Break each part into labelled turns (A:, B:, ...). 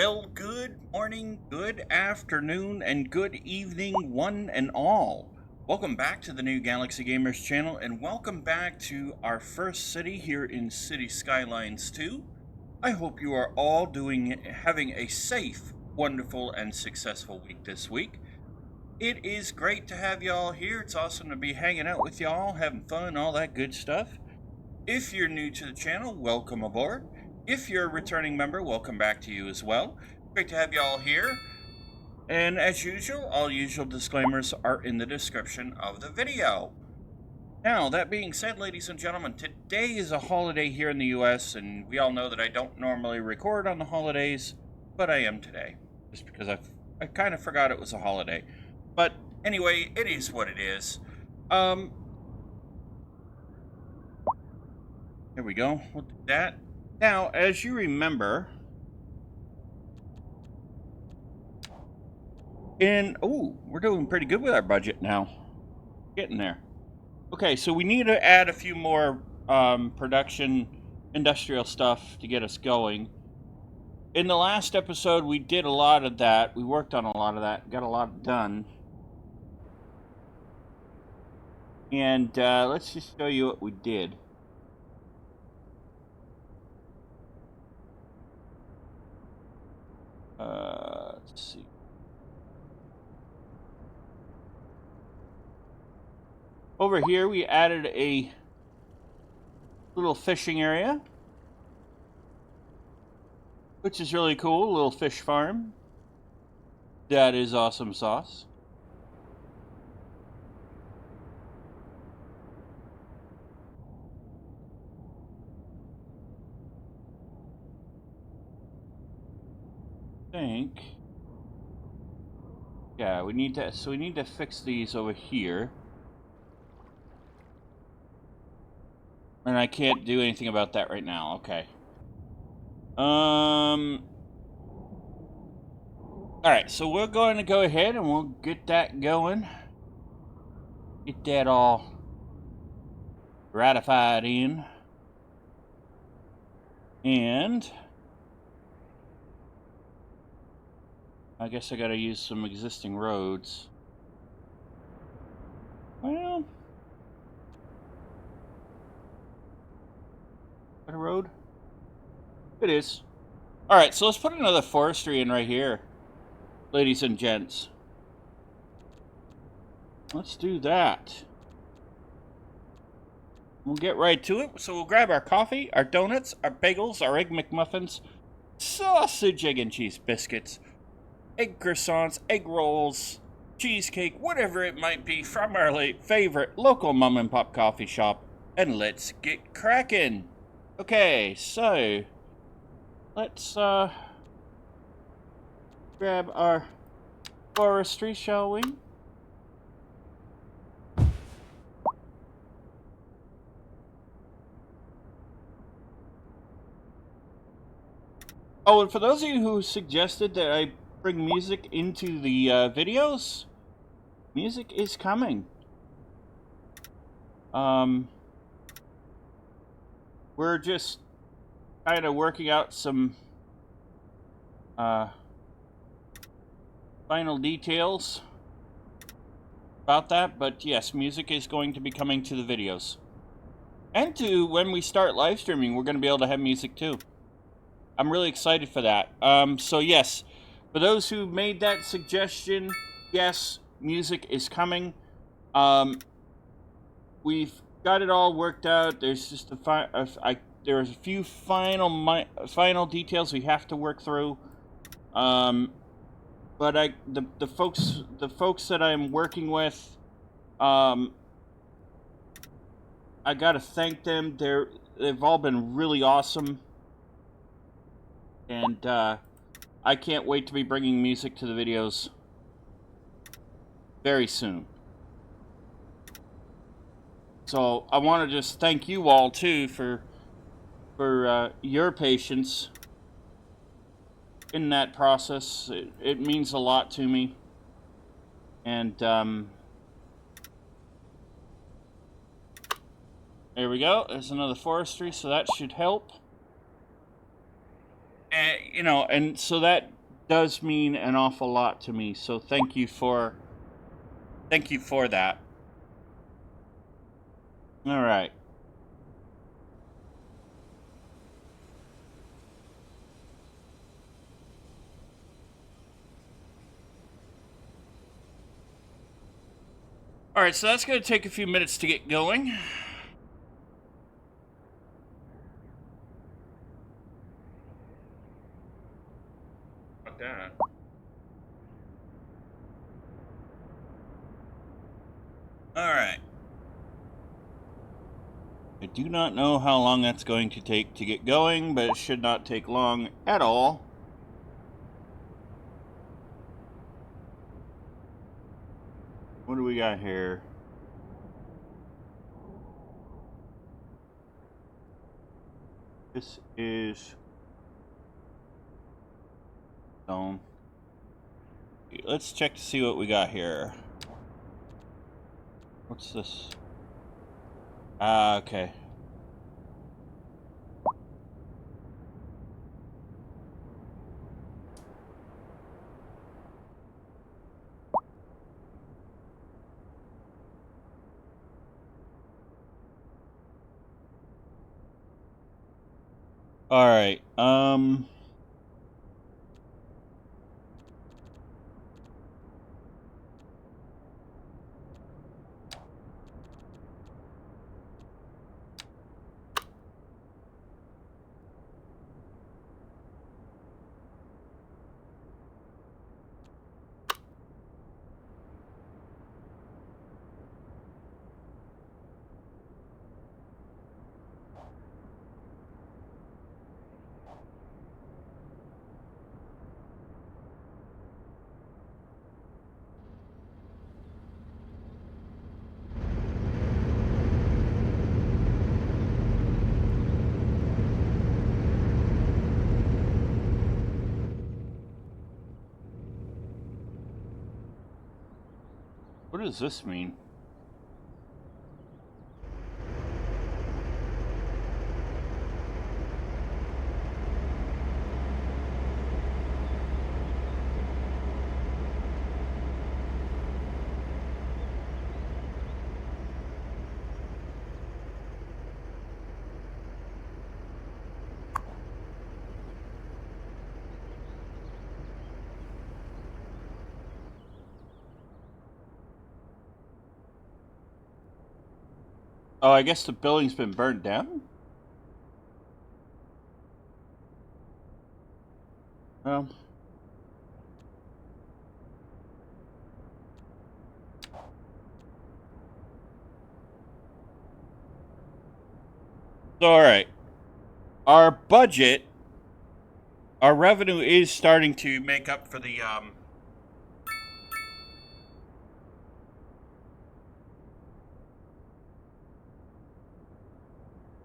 A: Well, good morning, good afternoon, and good evening, one and all. Welcome back to the New Galaxy Gamers channel, and welcome back to our first city here in City Skylines 2. I hope you are all having a safe, wonderful, and successful week this week. It is great to have y'all here. It's awesome to be hanging out with y'all, having fun, all that good stuff. If you're new to the channel, welcome aboard. If you're a returning member, welcome back to you as well. Great to have you all here. And as usual, all usual disclaimers are in the description of the video. Now, that being said, ladies and gentlemen, today is a holiday here in the US, and we all know that I don't normally record on the holidays, but I am today, just because I kind of forgot it was a holiday. But anyway, it is what it is. Here we go. We'll do that. Now, as you remember, we're doing pretty good with our budget now. Getting there. Okay, so we need to add a few more production industrial stuff to get us going. In the last episode, we did a lot of that. We worked on a lot of that, got a lot done. And let's just show you what we did. Let's see. Over here, we added a little fishing area, which is really cool. A little fish farm. That is awesome sauce. Yeah, we need to fix these over here. And I can't do anything about that right now. Okay. Alright, so we're going to go ahead and we'll get that going. Get that all ratified in. And I guess I gotta use some existing roads. Well, a road? It is. Alright, so let's put another forestry in right here, ladies and gents. Let's do that. We'll get right to it. So we'll grab our coffee, our donuts, our bagels, our egg McMuffins, sausage, egg, and cheese biscuits, egg croissants, egg rolls, cheesecake, whatever it might be from our favorite local mom and pop coffee shop, and let's get cracking. Okay, so let's grab our forestry, shall we? Oh, and for those of you who suggested that I bring music into the videos, music is coming. We're just kind of working out some final details about that, but yes, music is going to be coming to the videos. And to when we start live streaming, we're going to be able to have music too. I'm really excited for that. So yes, for those who made that suggestion, yes, music is coming. We've got it all worked out. There's just there's a few final details we have to work through. But the folks that I'm working with, I gotta thank them. They've all been really awesome. And I can't wait to be bringing music to the videos very soon. So I want to just thank you all too for your patience in that process. It means a lot to me. And there we go. There's another forestry, so that should help. you know, and so that does mean an awful lot to me. So thank you for that. All right. All right, so that's going to take a few minutes to get going. About that. All right. I do not know how long that's going to take to get going, but it should not take long at all. What do we got here? This is stone. Let's check to see what we got here. What's this? Ah, okay. All right. What does this mean? Oh, I guess the building's been burned down? Well, all right. Our budget, our revenue is starting to make up for the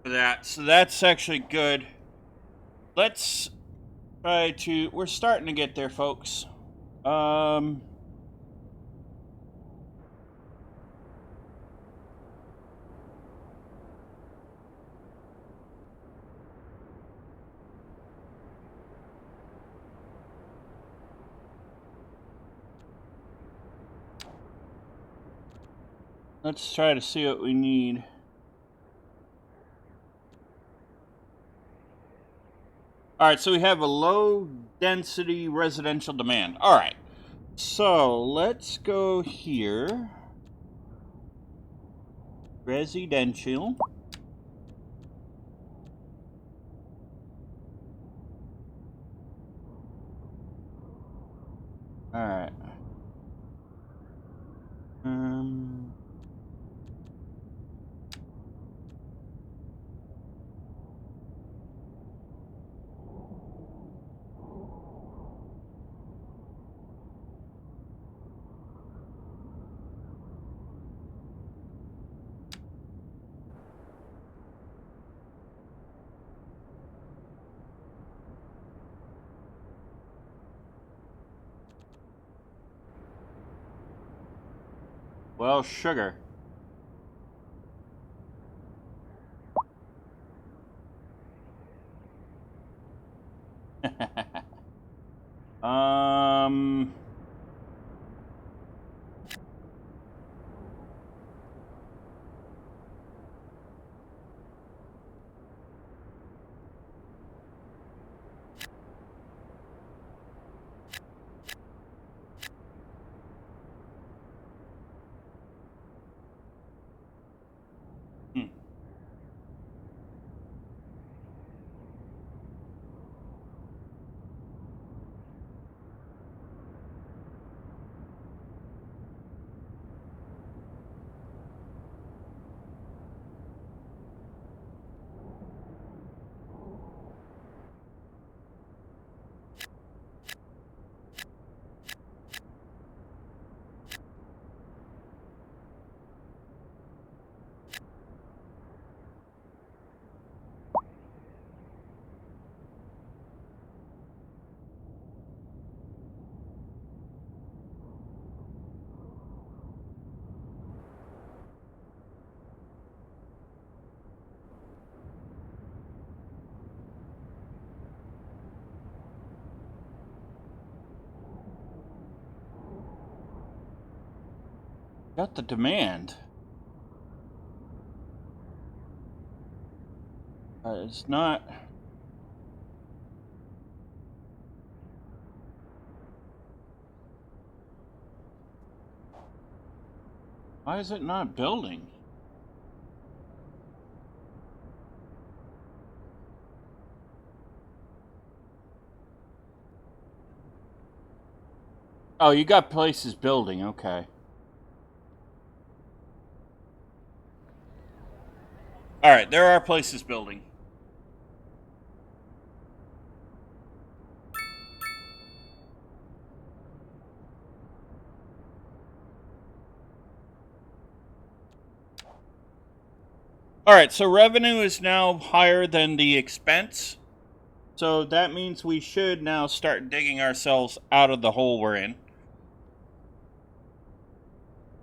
A: for that. So that's actually good. Let's try to. We're starting to get there, folks. Let's try to see what we need. All right, so we have a low density residential demand. All right, so let's go here. Residential. All right. Well, sugar. um... hmm. Got the demand. It's not... Why is it not building? Oh, you got places building, okay. Alright, there are places building. Alright, so revenue is now higher than the expense. So that means we should now start digging ourselves out of the hole we're in.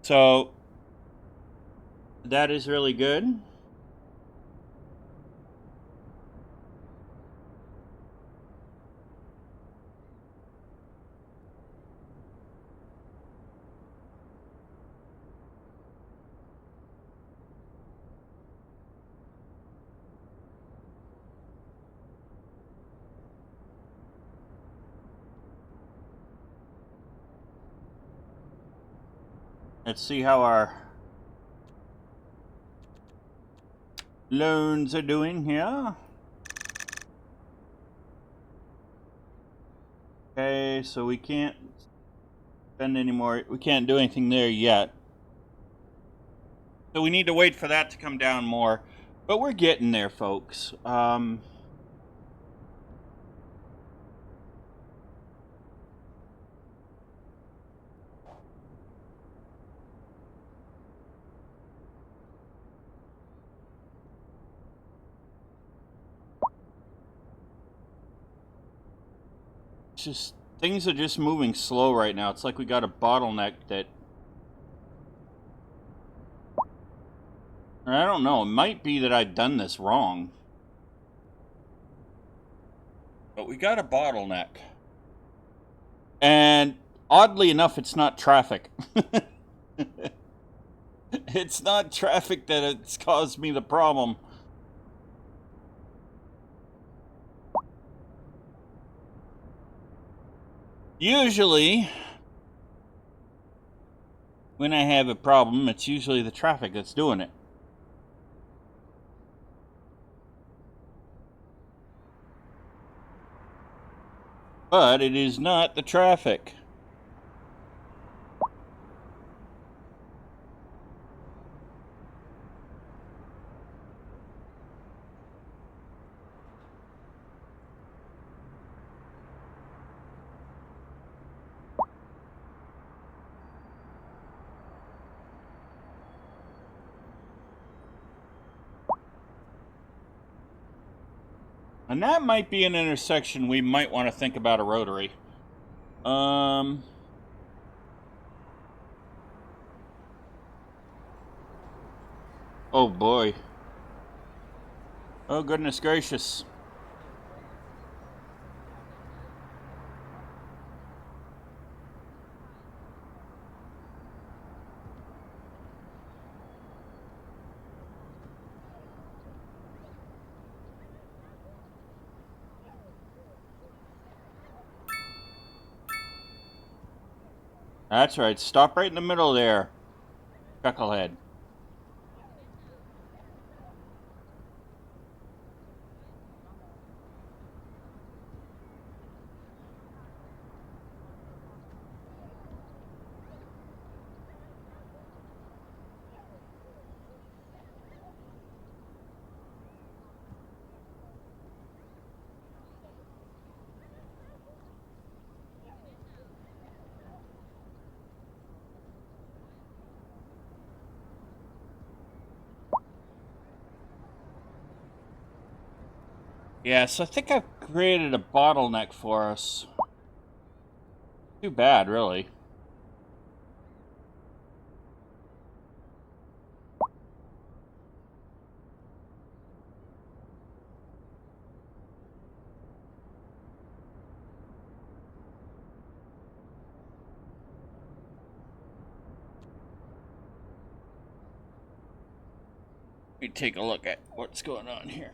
A: So that is really good. Let's see how our loans are doing here. Okay, so we can't spend any more. We can't do anything there yet. So we need to wait for that to come down more. But we're getting there, folks. Just things are just moving slow right now. It's like we got a bottleneck that... I don't know. It might be that I've done this wrong. But we got a bottleneck. And oddly enough, it's not traffic. It's not traffic that it's caused me the problem. Usually, when I have a problem, it's usually the traffic that's doing it. But it is not the traffic. And that might be an intersection we might want to think about a rotary. Oh boy. Oh goodness gracious. That's right. Stop right in the middle there, Chucklehead. Yeah, so I think I've created a bottleneck for us. Too bad, really. Let me take a look at what's going on here.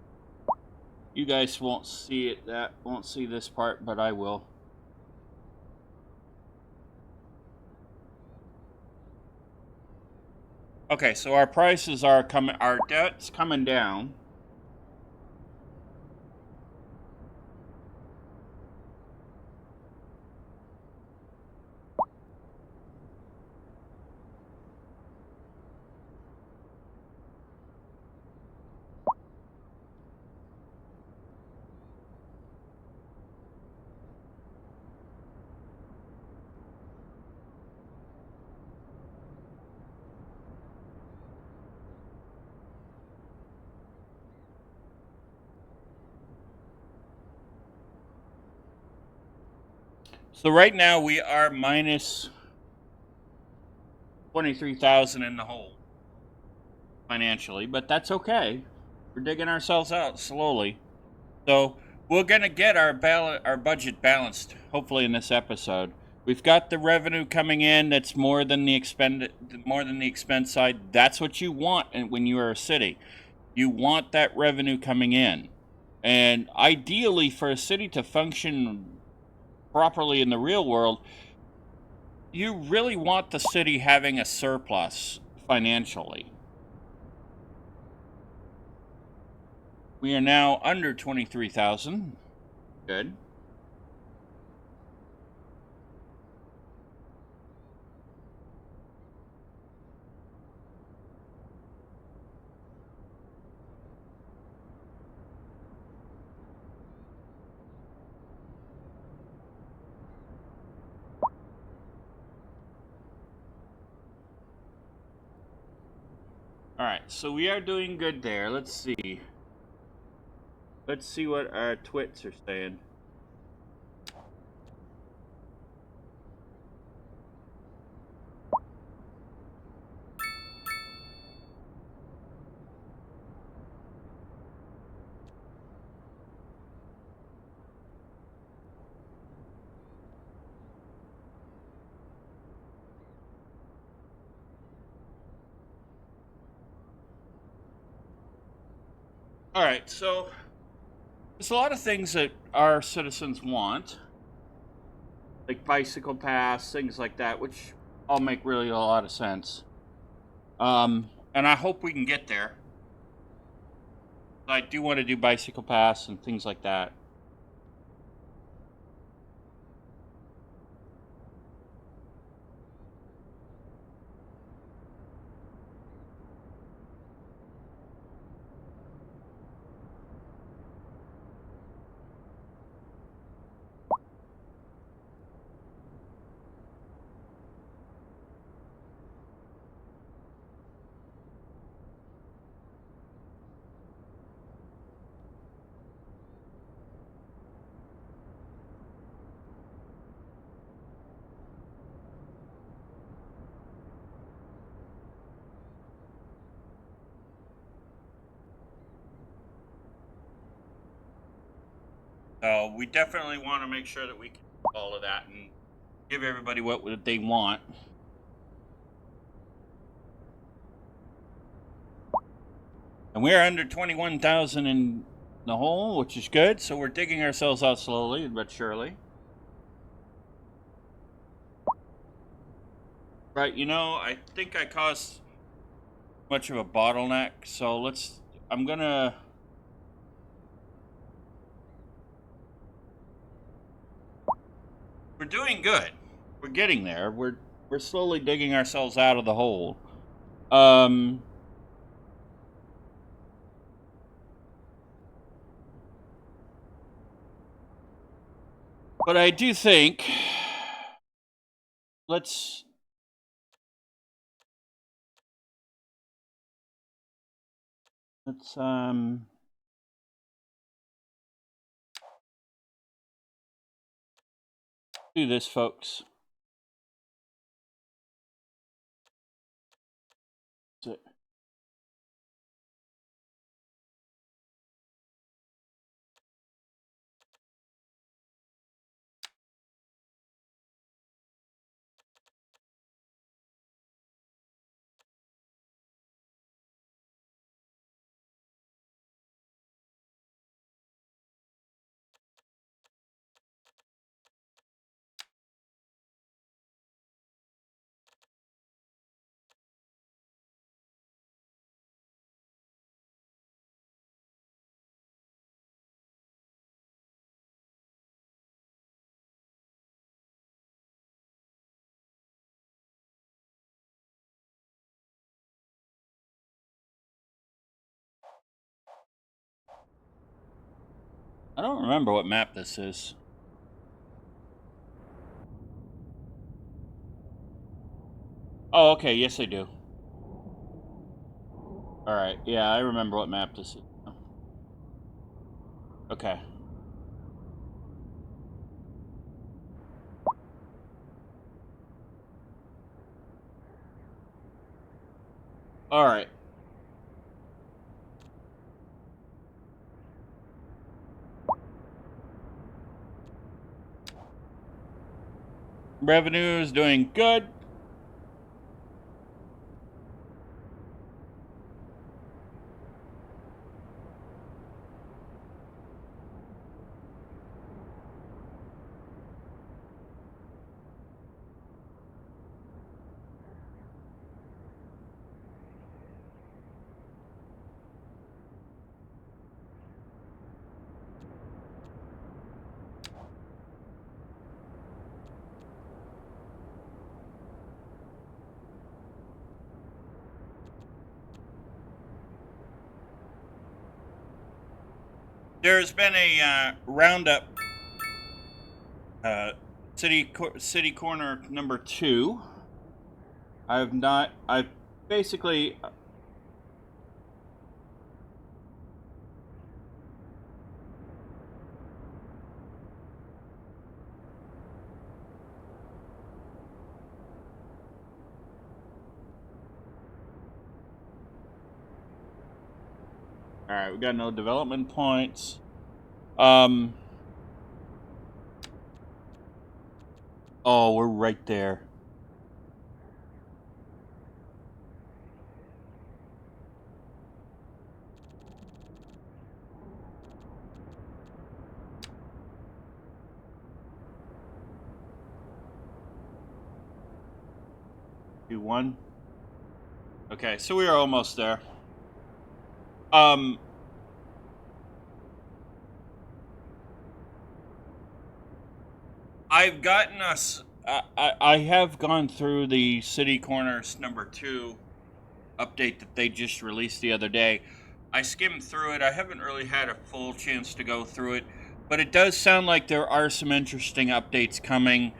A: You guys won't see it, won't see this part, but I will. Okay, so our prices are coming, our debt's coming down. So right now we are minus 23,000 in the hole financially, but that's okay. We're digging ourselves out slowly. So we're gonna get our budget balanced hopefully in this episode. We've got the revenue coming in that's more than the expense side. That's what you want when you are a city. You want that revenue coming in. And ideally for a city to function properly in the real world, you really want the city having a surplus financially. We are now under 23,000. Good. All right, so we are doing good there. Let's see. Let's see what our twits are saying. All right, so there's a lot of things that our citizens want, like bicycle paths, things like that, which all make really a lot of sense. And I hope we can get there. I do want to do bicycle paths and things like that. So we definitely want to make sure that we can do all of that and give everybody what they want. And we're under 21,000 in the hole, which is good. So we're digging ourselves out slowly but surely. Right, you know, I think I caused much of a bottleneck, so I'm gonna... We're doing good. We're getting there. We're slowly digging ourselves out of the hole. Um, but I do think let's let's do this, folks. So- I don't remember what map this is. Oh, okay. Yes, I do. All right. Yeah, I remember what map this is. Okay. All right. Revenue is doing good. There's been a roundup. Uh, city corner number 2. I've not. I've basically. All right, we got no development points. Oh, we're right there. Do one. Okay, so we are almost there. I've gotten us. I have gone through the City Corners number 2 update that they just released the other day. I skimmed through it. I haven't really had a full chance to go through it, but it does sound like there are some interesting updates coming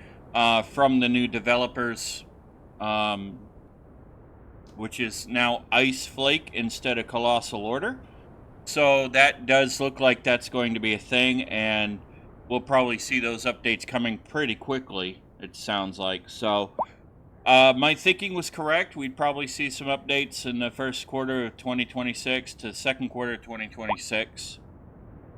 A: from the new developers, um, which is now Ice Flake instead of Colossal Order. So that does look like that's going to be a thing, and we'll probably see those updates coming pretty quickly, it sounds like. So my thinking was correct. We'd probably see some updates in the first quarter of 2026 to second quarter of 2026.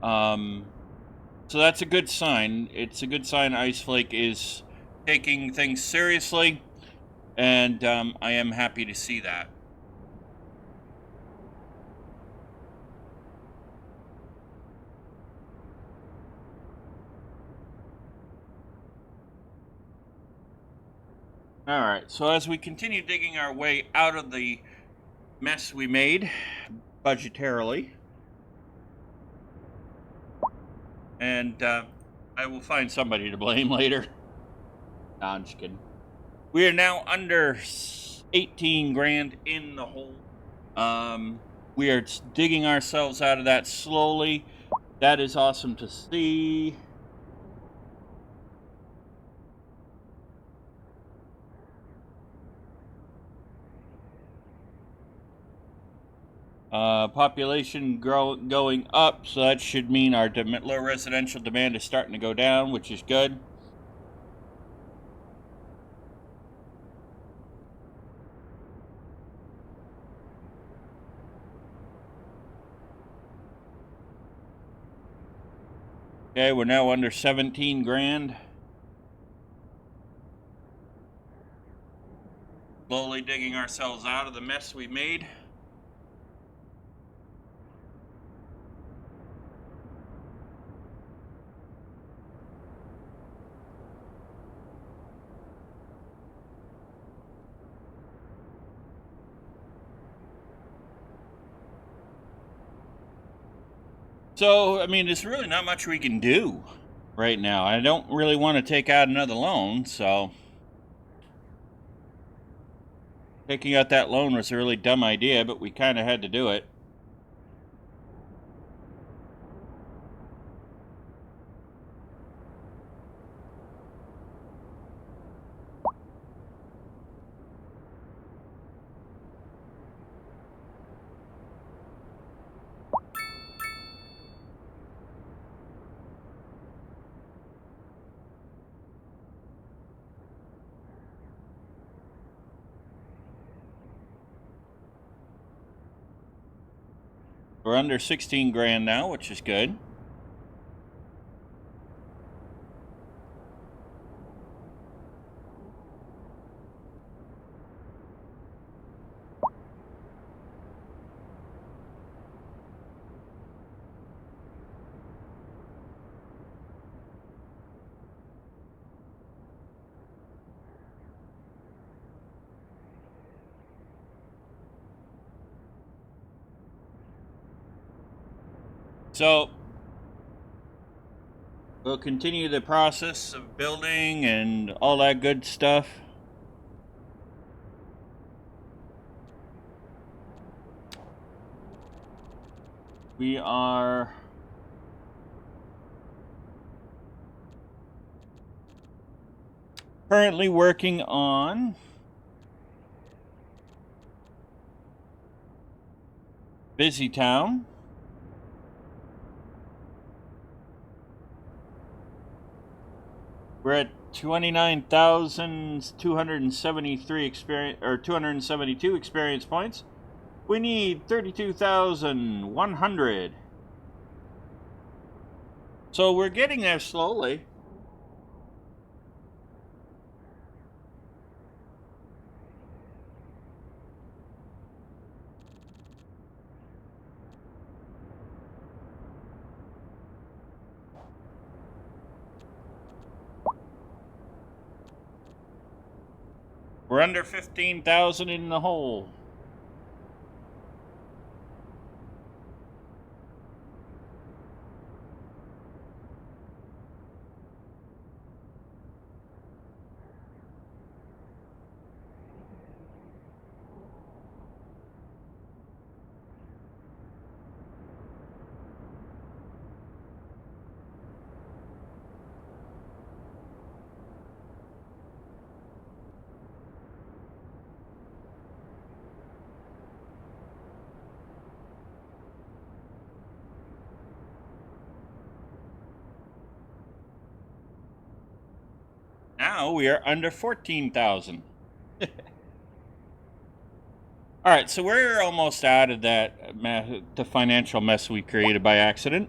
A: So that's a good sign. It's a good sign Ice Flake is taking things seriously, and I am happy to see that. Alright, so as we continue digging our way out of the mess we made, budgetarily, and I will find somebody to blame later. Nah, I'm just kidding. We are now under 18 grand in the hole. We are digging ourselves out of that slowly. That is awesome to see. Population going up, so that should mean our low residential demand is starting to go down, which is good. Okay, we're now under 17 grand. Slowly digging ourselves out of the mess we made. So, I mean, there's really not much we can do right now. I don't really want to take out another loan, so taking out that loan was a really dumb idea, but we kind of had to do it. We're under 16 grand now, which is good. So, we'll continue the process of building and all that good stuff. We are currently working on Busy Town. We're at 29,273 experience, or 272 experience points. We need 32,100. So we're getting there slowly. We're under 15,000 in the hole. Now we are under 14,000. All right, so we're almost out of that the financial mess we created by accident.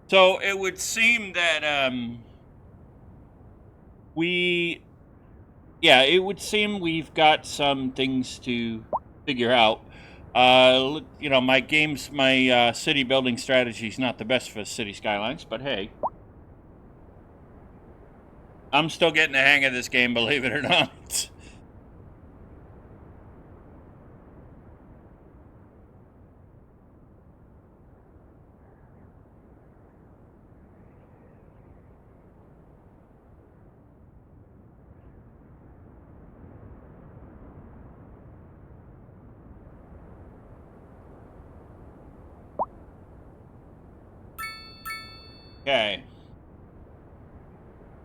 A: So it would seem that it would seem we've got some things to figure out. My city building strategy is not the best for City Skylines, but hey, I'm still getting the hang of this game, believe it or not. Okay.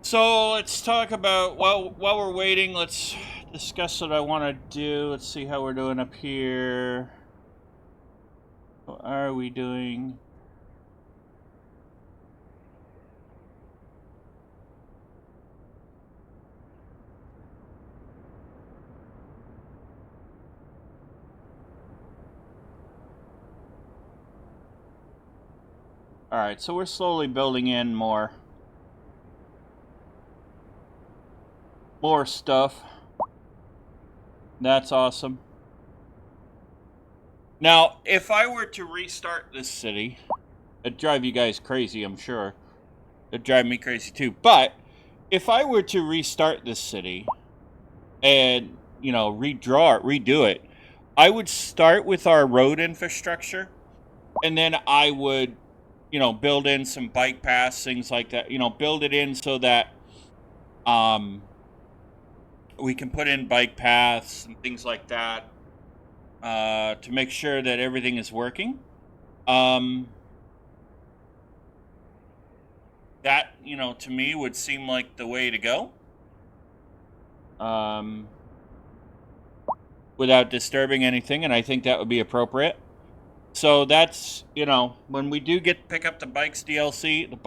A: So let's talk about, while we're waiting, let's discuss what I want to do. Let's see how we're doing up here. How are we doing? Alright, so we're slowly building in more stuff. That's awesome. Now, if I were to restart this city, it'd drive you guys crazy, I'm sure. It'd drive me crazy too. But if I were to restart this city and, redo it, I would start with our road infrastructure, and then I would, build in some bike paths, things like that. Build it in so that we can put in bike paths and things like that to make sure that everything is working. That, to me would seem like the way to go. Without disturbing anything, and I think that would be appropriate. So that's, when we do pick up the bikes DLC, the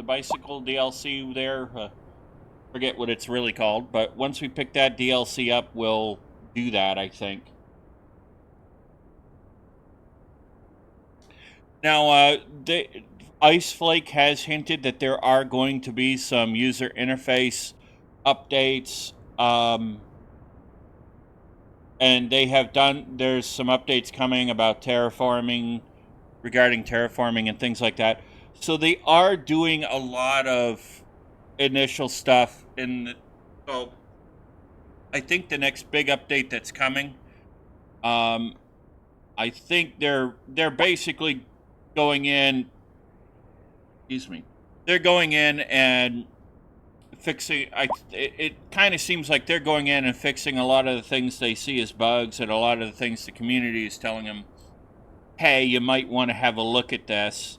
A: bicycle DLC there, forget what it's really called, but once we pick that DLC up, we'll do that, I think. Now, Ice Flake has hinted that there are going to be some user interface updates, and they have there's some updates coming about regarding terraforming and things like that. So they are doing a lot of initial stuff so I think the next big update that's coming, I think they're basically going in, they're going in and fixing, it kind of seems like they're going in and fixing a lot of the things they see as bugs, and a lot of the things the community is telling them, hey, you might want to have a look at this.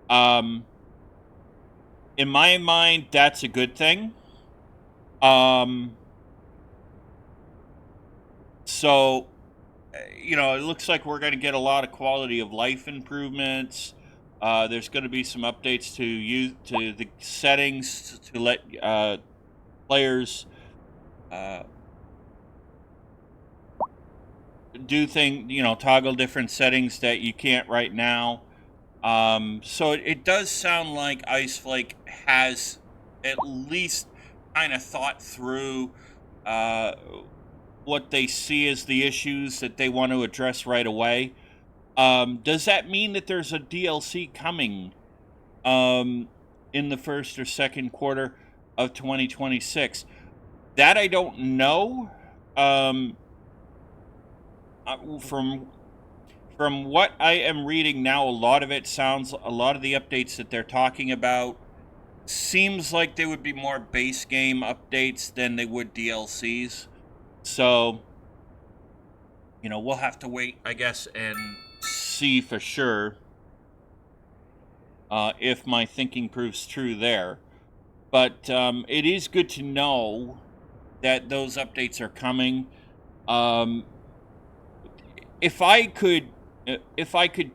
A: In my mind, that's a good thing. So, it looks like we're going to get a lot of quality of life improvements. There's going to be some updates to the settings to let players toggle different settings that you can't right now. So it does sound like Ice Flake has at least kind of thought through what they see as the issues that they want to address right away. Does that mean that there's a DLC coming in the first or second quarter of 2026? That I don't know. From what I am reading now, a lot of the updates that they're talking about seems like they would be more base game updates than they would DLCs. So, we'll have to wait, I guess, and see for sure if my thinking proves true there. But it is good to know that those updates are coming. If I could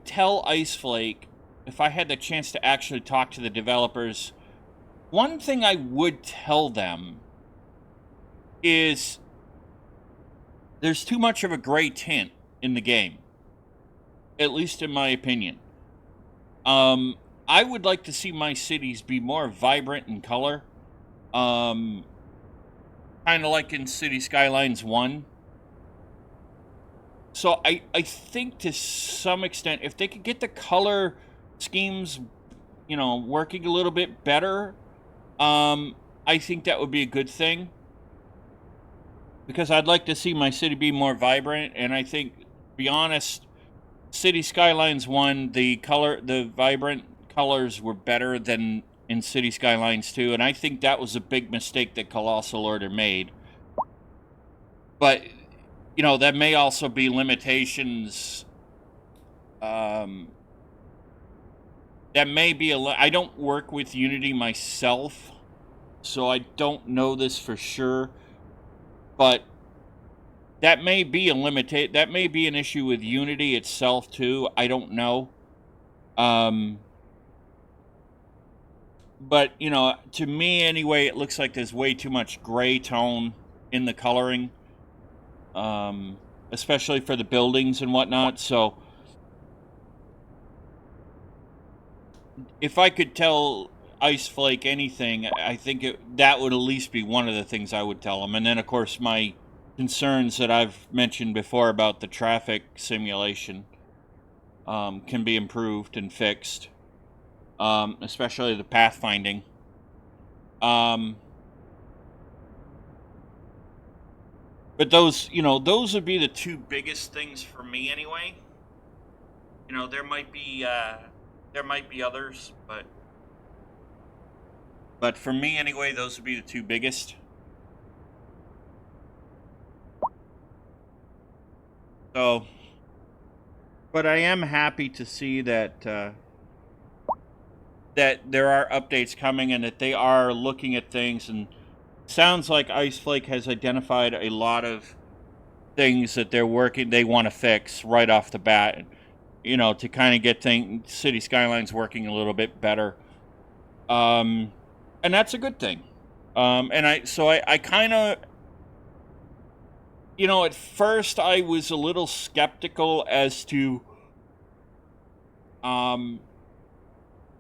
A: tell Ice Flake, if I had the chance to actually talk to the developers, one thing I would tell them is there's too much of a gray tint in the game, at least in my opinion. I would like to see my cities be more vibrant in color. Kind of like in City Skylines 1. So I think to some extent, if they could get the color schemes, working a little bit better, I think that would be a good thing. Because I'd like to see my city be more vibrant, and I think, to be honest, City Skylines 1, the vibrant colors were better than in City Skylines 2, and I think that was a big mistake that Colossal Order made. But, that may also be limitations. That may be I don't work with Unity myself, so I don't know this for sure. But that may be that may be an issue with Unity itself too. I don't know. But to me anyway, it looks like there's way too much gray tone in the coloring, especially for the buildings and whatnot. So if I could tell Ice Flake anything, I think that would at least be one of the things I would tell him. And then, of course, my concerns that I've mentioned before about the traffic simulation can be improved and fixed, especially the pathfinding. But those would be the two biggest things for me anyway. There might be others, but for me anyway, those would be the two biggest. So, but I am happy to see that that there are updates coming and that they are looking at things, and sounds like Ice Flake has identified a lot of things that they want to fix right off the bat, to kind of get City Skylines working a little bit better. And that's a good thing. And I kind of, at first I was a little skeptical as to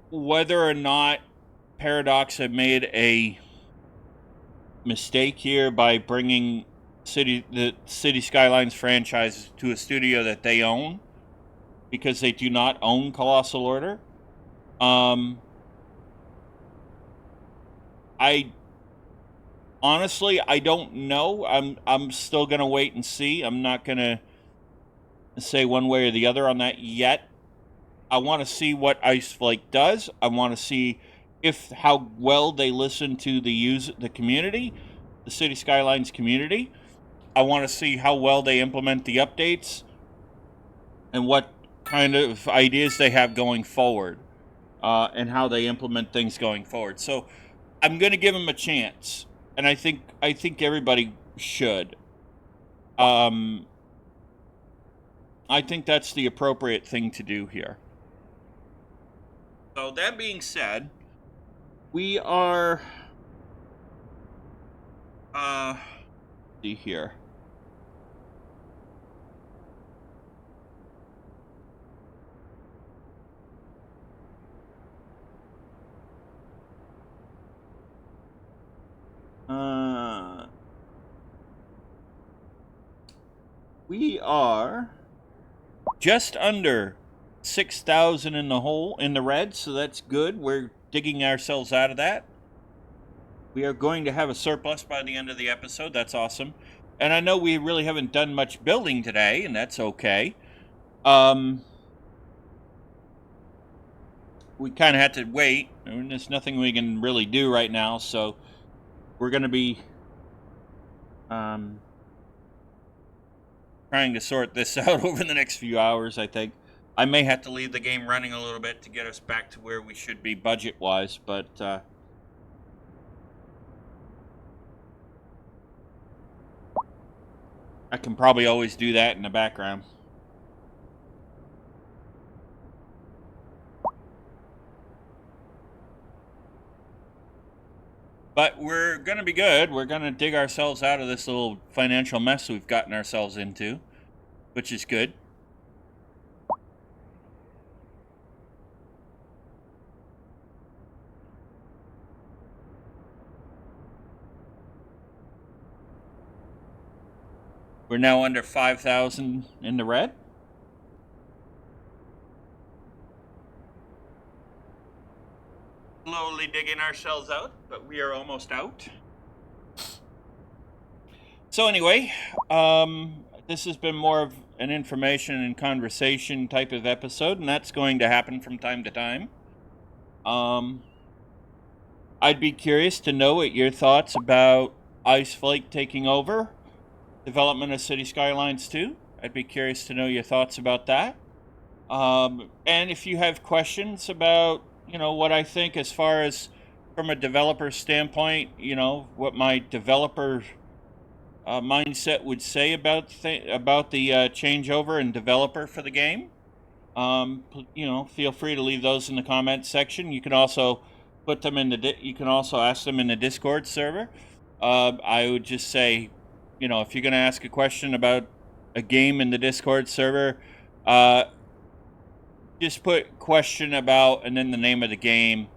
A: whether or not Paradox had made a mistake here by bringing the City Skylines franchise to a studio that they own, because they do not own Colossal Order. I honestly, I don't know. I'm still gonna wait and see. I'm not gonna say one way or the other on that yet. I want to see what Ice Flake does. I want to see how well they listen to the community, the City Skylines community. I want to see how well they implement the updates and what kind of ideas they have going forward, and how they implement things going forward. So I'm going to give them a chance, and I think everybody should. I think that's the appropriate thing to do here. So that being said, we are see here. We are just under 6,000 in the red, so that's good. We're digging ourselves out of that. We are going to have a surplus by the end of the episode. That's awesome. And I know we really haven't done much building today, and that's okay. We kind of had to wait. I mean, there's nothing we can really do right now, so we're going to be trying to sort this out over the next few hours, I think. I may have to leave the game running a little bit to get us back to where we should be budget-wise, but I can probably always do that in the background. But we're going to be good. We're going to dig ourselves out of this little financial mess we've gotten ourselves into, which is good. We're now under 5,000 in the red. Slowly digging ourselves out, but we are almost out. So anyway, this has been more of an information and conversation type of episode, and that's going to happen from time to time. I'd be curious to know what your thoughts about Ice Flake taking over development of City Skylines 2. I'd be curious to know your thoughts about that. And if you have questions about, what I think as far as from a developer standpoint, what my developer mindset would say about the changeover and developer for the game, feel free to leave those in the comments section. You can also put them in you can also ask them in the Discord server. I would just say, if you're going to ask a question about a game in the Discord server, just put question about and then the name of the game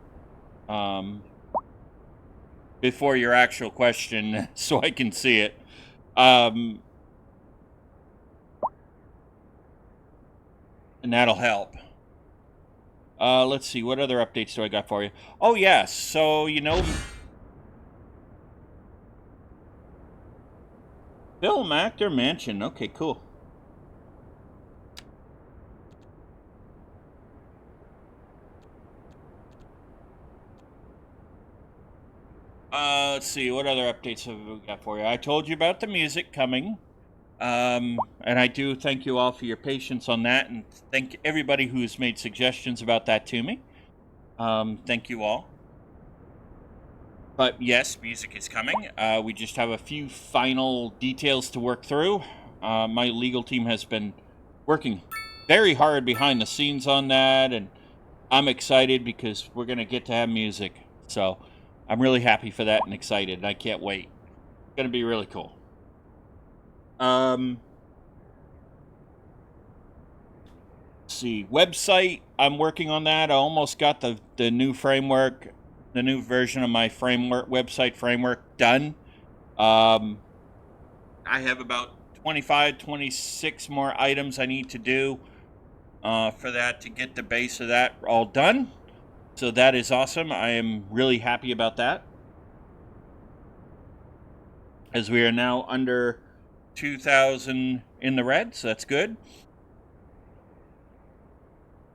A: before your actual question so I can see it. And that'll help. Let's see, what other updates do I got for you? Oh, yes, so, Film Actor Mansion. Okay, cool. Let's see, what other updates have we got for you? I told you about the music coming. And I do thank you all for your patience on that, and thank everybody who's made suggestions about that to me. Thank you all. But yes, music is coming. We just have a few final details to work through. My legal team has been working very hard behind the scenes on that, and I'm excited because we're going to get to have music. So I'm really happy for that and excited, and I can't wait. It's going to be really cool. Let's see, website, I'm working on that. I almost got the new framework, the new version of my website framework done. I have about 25, 26 more items I need to do for that to get the base of that all done. So that is awesome. I am really happy about that, as we are now under 2,000 in the red, so that's good.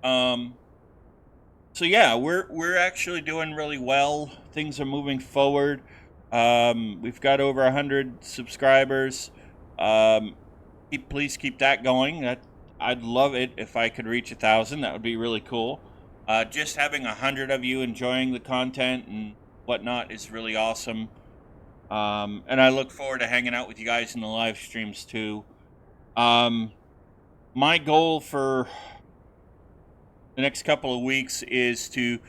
A: So yeah, we're actually doing really well. Things are moving forward. We've got over 100 subscribers. Please keep that going. I'd love it if I could reach 1,000. That would be really cool. Just having 100 of you enjoying the content and whatnot is really awesome. And I look forward to hanging out with you guys in the live streams too. My goal for the next couple of weeks is to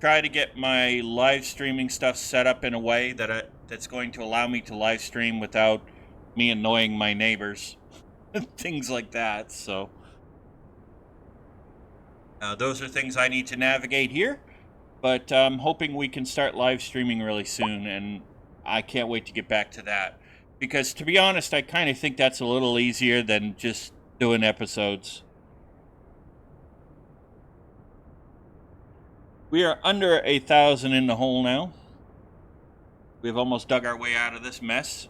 A: try to get my live streaming stuff set up in a way that's going to allow me to live stream without me annoying my neighbors. Things like that. So those are things I need to navigate here, but I'm hoping we can start live streaming really soon, and I can't wait to get back to that, because to be honest, I kind of think that's a little easier than just doing episodes. We are under 1,000 in the hole now. We've almost dug our way out of this mess.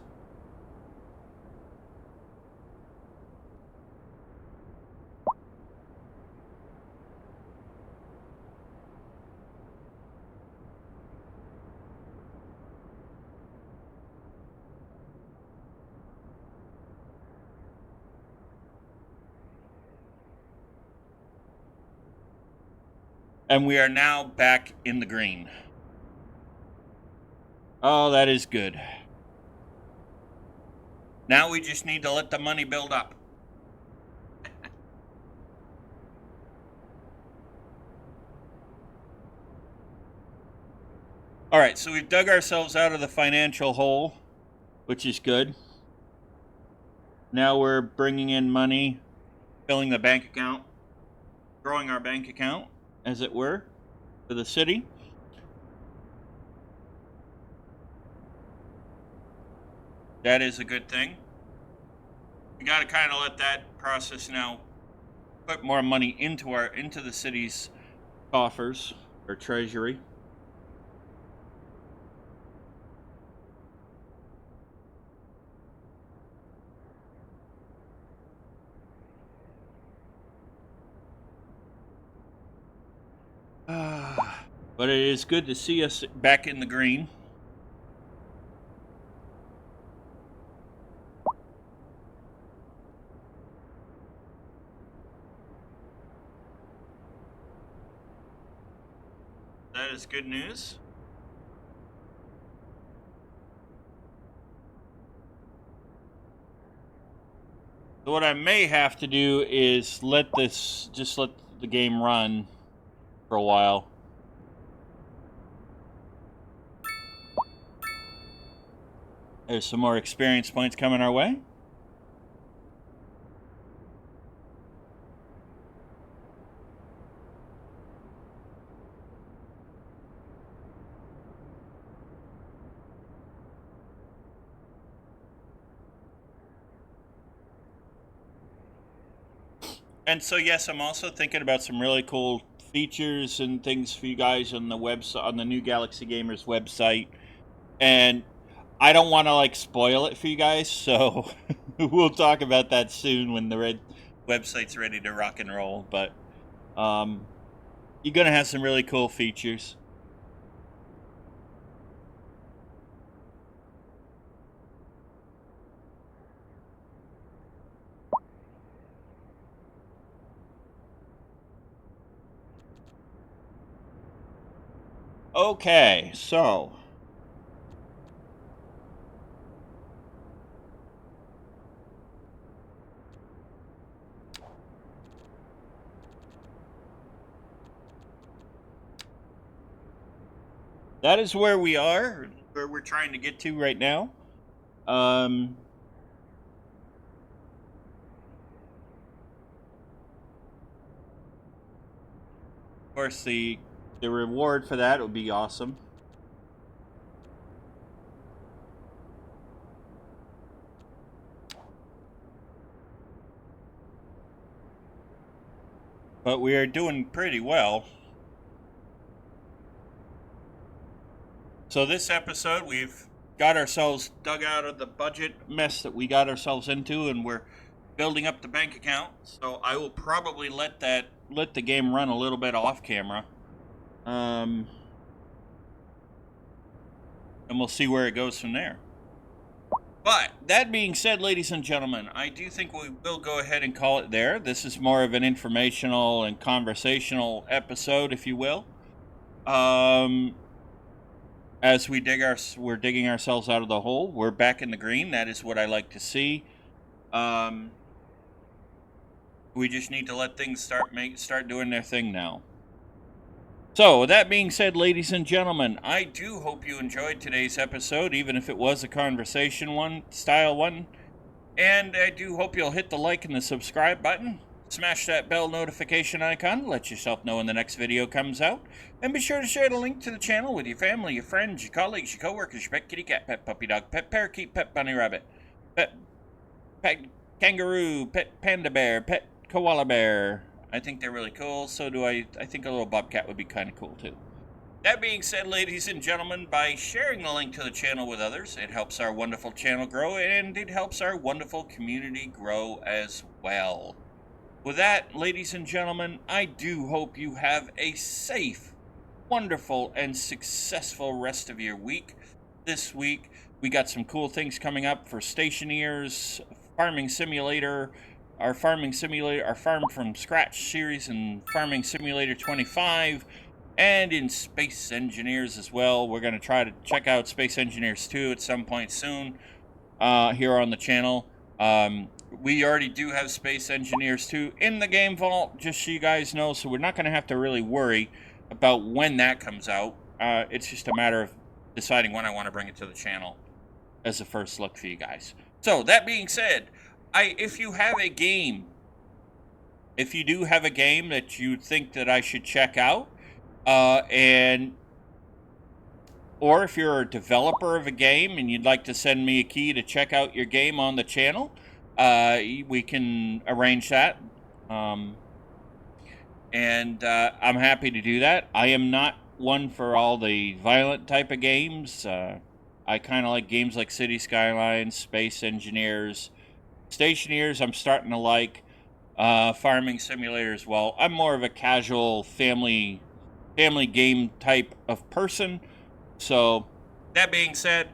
A: And we are now back in the green. Oh, that is good. Now we just need to let the money build up. All right, so we've dug ourselves out of the financial hole, which is good. Now we're bringing in money, filling the bank account, growing our bank account, as it were, for the city. That is a good thing. we got to kind of let that process now put more money into the city's coffers or treasury. But it is good to see us back in the green. That is good news. So what I may have to do is just let the game run for a while. There's some more experience points coming our way. And so, yes, I'm also thinking about some really cool features and things for you guys on the website, on the new Galaxy Gamers website. And I don't want to like spoil it for you guys, so we'll talk about that soon when the website's ready to rock and roll. But you're gonna have some really cool features. Okay, so that is where we are, where we're trying to get to right now. Of course, the reward for that would be awesome. But we are doing pretty well. So this episode, we've got ourselves dug out of the budget mess that we got ourselves into, and we're building up the bank account. So I will probably let the game run a little bit off camera. And we'll see where it goes from there. But that being said, ladies and gentlemen, I do think we will go ahead and call it there. This is more of an informational and conversational episode, if you will. As we're digging ourselves out of the hole. We're back in the green. That is what I like to see. We just need to let things start doing their thing now. So, with that being said, ladies and gentlemen, I do hope you enjoyed today's episode, even if it was a conversation style one. And I do hope you'll hit the like and the subscribe button. Smash that bell notification icon to let yourself know when the next video comes out. And be sure to share the link to the channel with your family, your friends, your colleagues, your coworkers, your pet kitty cat, pet puppy dog, pet parakeet, pet bunny rabbit, pet kangaroo, pet panda bear, pet koala bear. I think they're really cool. So do I think a little bobcat would be kind of cool too. That being said, ladies and gentlemen, by sharing the link to the channel with others, it helps our wonderful channel grow, and it helps our wonderful community grow as well. With that, ladies and gentlemen, I do hope you have a safe, wonderful, and successful rest of your week. This week, we got some cool things coming up for Stationeers, Farming Simulator, our Farm from Scratch series, and Farming Simulator 25, and in Space Engineers as well. We're going to try to check out Space Engineers 2 at some point soon here on the channel. We already do have Space Engineers 2 in the game vault, just so you guys know, so we're not going to have to really worry about when that comes out. It's just a matter of deciding when I want to bring it to the channel as a first look for you guys. So, that being said, if you do have a game that you think that I should check out, or if you're a developer of a game and you'd like to send me a key to check out your game on the channel, we can arrange that. And I'm happy to do that. I am not one for all the violent type of games. I kind of like games like City Skylines, Space Engineers, Stationeers. I'm starting to like Farming Simulator as well. I'm more of a casual family game type of person. So that being said,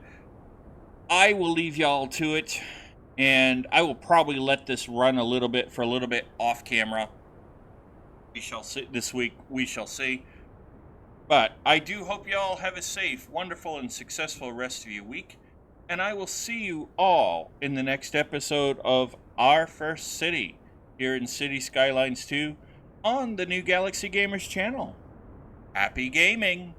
A: I will leave y'all to it, and I will probably let this run a little bit off camera. We shall see this week. We shall see. But I do hope y'all have a safe, wonderful, and successful rest of your week. And I will see you all in the next episode of Our First City here in City Skylines 2 on the New Galaxy Gamers channel. Happy gaming!